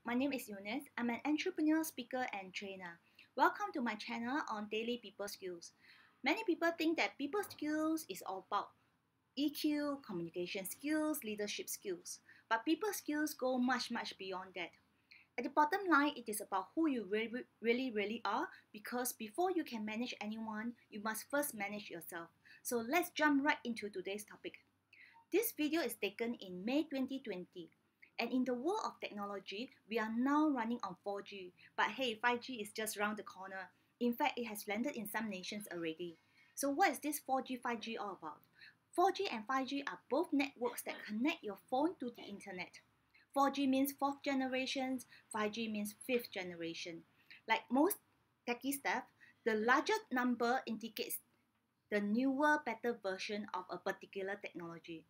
my name is Eunice. I'm an entrepreneur, speaker, and trainer. Welcome to my channel on daily people skills. Many people think that people skills is all about EQ, communication skills, leadership skills. But people skills go much beyond that. At the bottom line, it is about who you really are, because before you can manage anyone, you must first manage yourself. So let's jump right into today's topic. This video is taken in May 2020. And in the world of technology, we are now running on 4G. But hey, 5G is just around the corner. In fact, it has landed in some nations already. So what is this 4G, 5G all about? 4G and 5G are both networks that connect your phone to the internet. 4G means fourth generation, 5G means fifth generation. Like most techie stuff, the larger number indicates the newer, better version of a particular technology.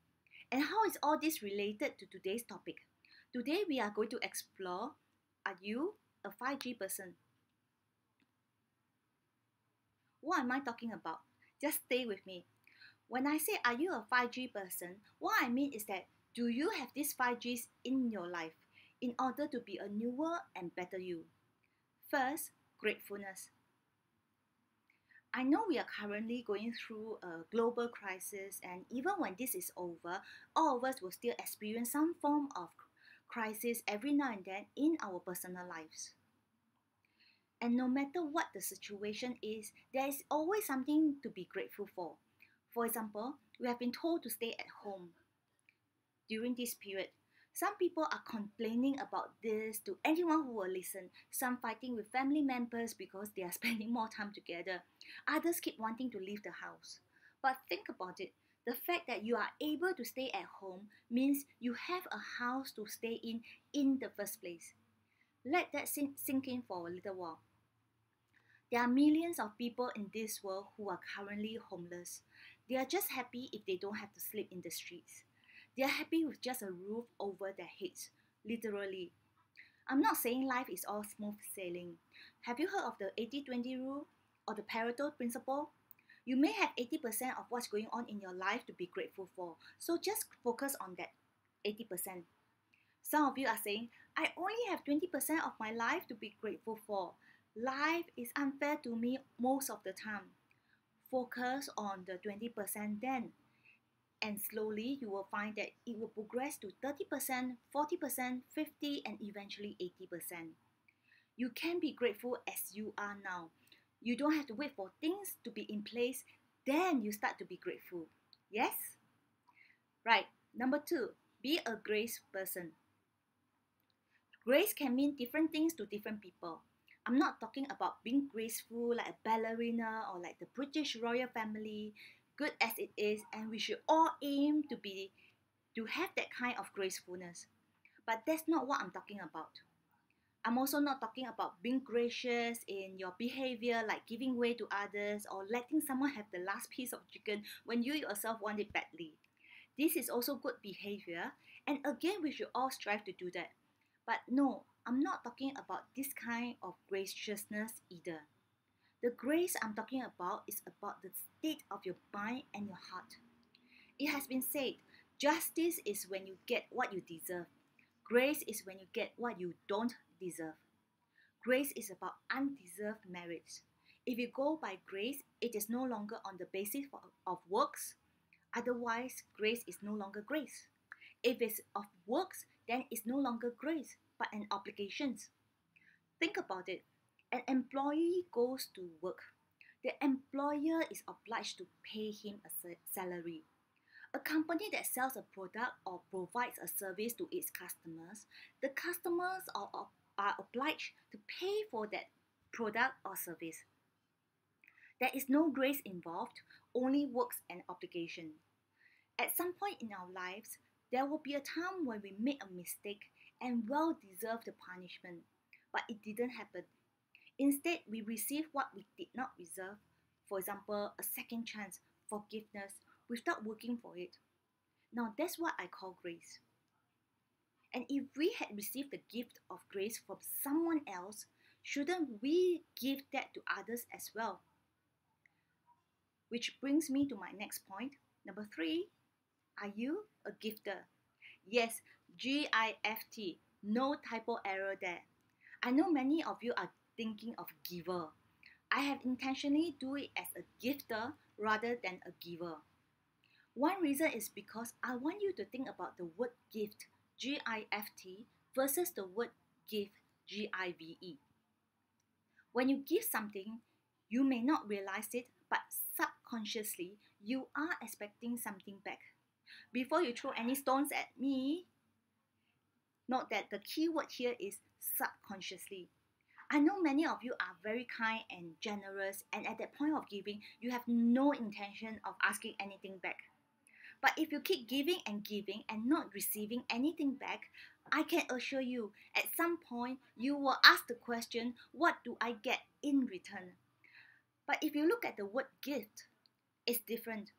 And how is all this related to today's topic? Today we are going to explore, are you a 5G person? What am I talking about? Just stay with me. When I say are you a 5G person, what I mean is that do you have these 5Gs in your life in order to be a newer and better you? First, gratefulness. I know we are currently going through a global crisis, and even when this is over, all of us will still experience some form of crisis every now and then in our personal lives. And no matter what the situation is, there is always something to be grateful for. For example, we have been told to stay at home during this period. Some people are complaining about this to anyone who will listen. Some fighting with family members because they are spending more time together. Others keep wanting to leave the house. But think about it. The fact that you are able to stay at home means you have a house to stay in the first place. Let that sink in for a little while. There are millions of people in this world who are currently homeless. They are just happy if they don't have to sleep in the streets. They are happy with just a roof over their heads, literally. I'm not saying life is all smooth sailing. Have you heard of the 80-20 rule or the Pareto principle? You may have 80% of what's going on in your life to be grateful for, so just focus on that 80%. Some of you are saying, I only have 20% of my life to be grateful for. Life is unfair to me most of the time. Focus on the 20% then. And slowly you will find that it will progress to 30%, 40%, 50%, and eventually 80%. You can be grateful as you are now. You don't have to wait for things to be in place, then you start to be grateful. Yes? Right. Number 2, be a grace person. Grace can mean different things to different people. I'm not talking about being graceful like a ballerina or like the British royal family, good as it is, and we should all aim to have that kind of gracefulness. But that's not what I'm talking about. I'm also not talking about being gracious in your behavior, like giving way to others or letting someone have the last piece of chicken when you yourself want it badly. This is also good behavior, and again, we should all strive to do that. But no, I'm not talking about this kind of graciousness either. The grace I'm talking about is about the state of your mind and your heart. It has been said, justice is when you get what you deserve. Grace is when you get what you don't deserve. Grace is about undeserved merits. If you go by grace, it is no longer on the basis of works. Otherwise, grace is no longer grace. If it's of works, then it's no longer grace, but an obligation. Think about it. An employee goes to work. The employer is obliged to pay him a salary. A company that sells a product or provides a service to its customers, the customers are obliged to pay for that product or service. There is no grace involved, only works and obligation. At some point in our lives, there will be a time when we make a mistake and well deserve the punishment, but it didn't happen. Instead, we receive what we did not deserve, for example, a second chance, forgiveness, without working for it. Now that's what I call grace. And if we had received the gift of grace from someone else, shouldn't we give that to others as well? Which brings me to my next point. Number 3, are you a gifter? Yes, GIFT, No typo error there. I know many of you are thinking of giver. I have intentionally do it as a gifter rather than a giver. One reason is because I want you to think about the word gift, G-I-F-T, versus the word give, G-I-V-E. When you give something, you may not realize it, but subconsciously, you are expecting something back. Before you throw any stones at me, note that the key word here is subconsciously. I know many of you are very kind and generous, and at that point of giving, you have no intention of asking anything back. But if you keep giving and not receiving anything back, I can assure you, at some point, you will ask the question, what do I get in return? But if you look at the word gift, it's different.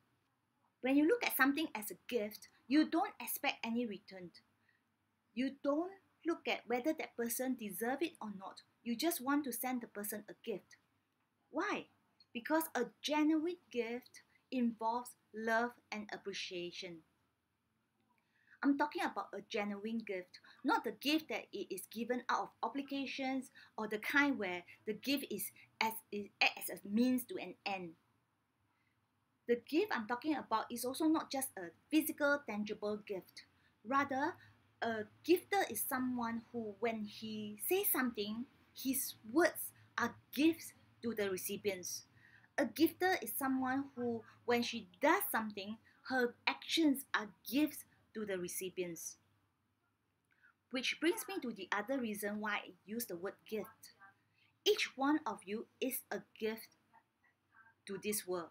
When you look at something as a gift, you don't expect any return. You don't look at whether that person deserves it or not. You just want to send the person a gift. Why? Because a genuine gift involves love and appreciation. I'm talking about a genuine gift, not the gift that it is given out of obligations or the kind where the gift is as a means to an end. The gift I'm talking about is also not just a physical, tangible gift. Rather, a gifter is someone who, when he says something, his words are gifts to the recipients. A gifter is someone who, when she does something, her actions are gifts to the recipients. Which brings me to the other reason why I use the word gift. Each one of you is a gift to this world.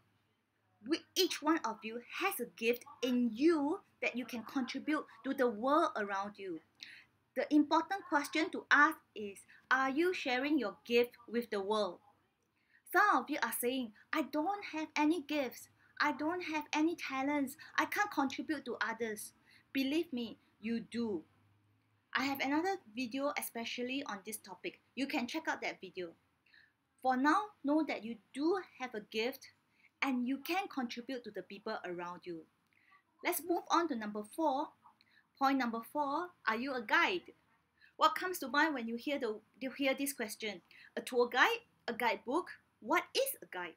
Each one of you has a gift in you that you can contribute to the world around you. The important question to ask is, are you sharing your gift with the world? Some of you are saying, I don't have any gifts. I don't have any talents. I can't contribute to others. Believe me, you do. I have another video especially on this topic. You can check out that video. For now, know that you do have a gift and you can contribute to the people around you. Let's move on to number 4. Point number 4, are you a guide? What comes to mind when you hear this question? A tour guide? A guidebook? What is a guide?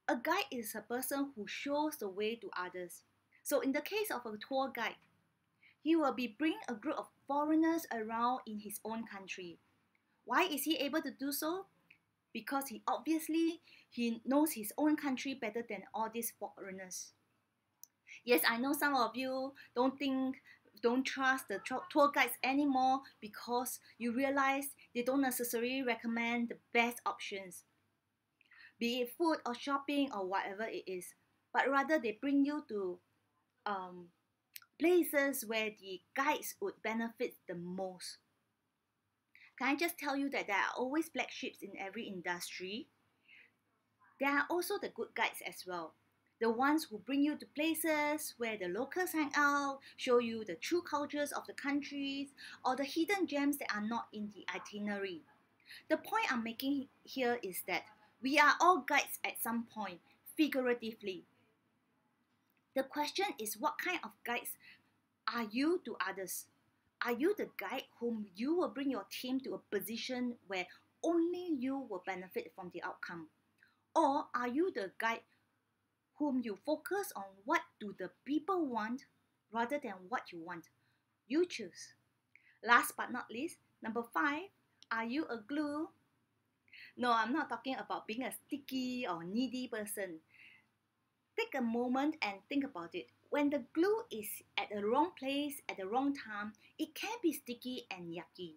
A guide is a person who shows the way to others. So in the case of a tour guide, he will be bringing a group of foreigners around in his own country. Why is he able to do so? Because he knows his own country better than all these foreigners. Yes, I know some of you don't trust the tour guides anymore because you realize they don't necessarily recommend the best options, be it food or shopping or whatever it is, but rather they bring you to places where the guides would benefit the most. Can I just tell you that there are always black sheep in every industry? There are also the good guides as well. The ones who bring you to places where the locals hang out, show you the true cultures of the countries, or the hidden gems that are not in the itinerary. The point I'm making here is that we are all guides at some point, figuratively. The question is, what kind of guides are you to others? Are you the guide whom you will bring your team to a position where only you will benefit from the outcome? Or are you the guide whom you focus on what do the people want rather than what you want? You choose. Last but not least, number 5, are you a glue? No, I'm not talking about being a sticky or needy person. Take a moment and think about it. When the glue is at the wrong place at the wrong time, it can be sticky and yucky.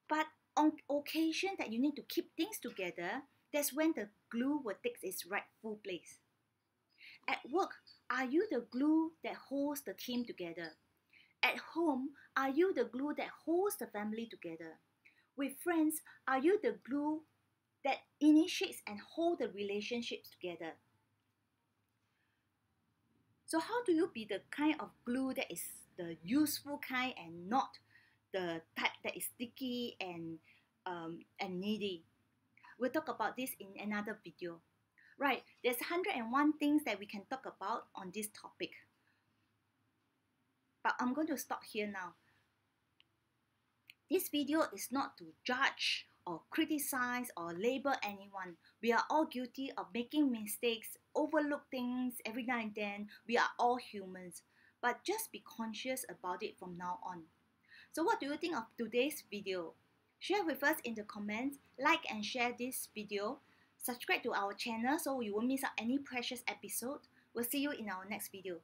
But on occasion that you need to keep things together, that's when the glue will take its rightful place. At work, are you the glue that holds the team together? At home, are you the glue that holds the family together? With friends, are you the glue that initiates and holds the relationships together? So how do you be the kind of glue that is the useful kind and not the type that is sticky and needy? We'll talk about this in another video. Right, there's 101 things that we can talk about on this topic. But I'm going to stop here now. This video is not to judge or criticize or label anyone. We are all guilty of making mistakes, overlook things every now and then. We are all humans. But just be conscious about it from now on. So what do you think of today's video? Share with us in the comments, like and share this video. Subscribe to our channel so you won't miss out any precious episode. We'll see you in our next video.